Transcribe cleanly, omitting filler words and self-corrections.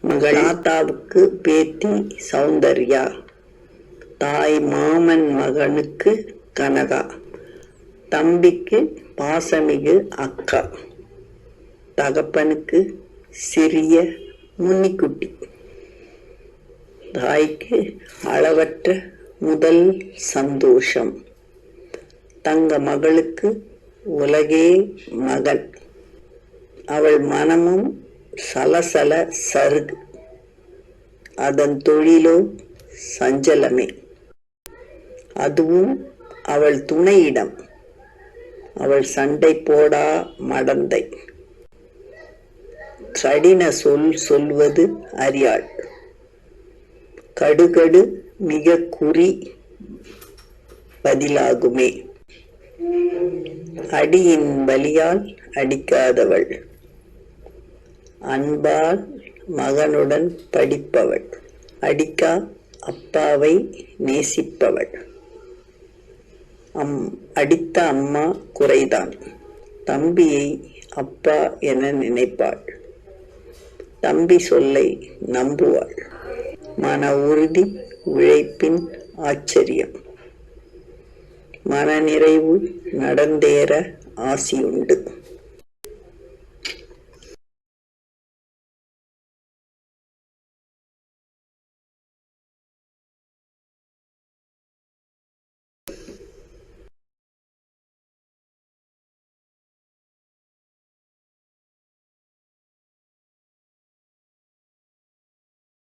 மகள் தாத்தாவுக்கு பேத்தி சௌந்தர்யா, தாய் மாமன் மகனுக்கு கனகா, தம்பிக்கு பாசமிகு அக்கா, தகப்பனுக்கு சிறிய முன்னிக்குட்டி, தாய்க்கு அளவற்ற முதல் சந்தோஷம், தங்க மகளுக்கு உலகே மகன், அவள் மனமும் சலசல சருகு, அதன் தொழிலோ சஞ்சலமே. அதுவும் அவள் துணையிடம், அவள் சண்டை போடா மடந்தை, கடின சொல்வது அறியாள், கடுகடு மிக குறி பதிலாகுமே. அடியின் வலியால் அடிக்காதவள், அன்பால் மகனுடன் படிப்பவள், அடிக்கா அப்பாவை நேசிப்பவள், அடித்த அம்மா குறைதான், தம்பியை அப்பா என நினைப்பாள், தம்பி சொல்லை நம்புவாள், மன உறுதி உழைப்பின் ஆச்சரியம், மனநிறைவு நடந்தேற ஆசியுண்டு.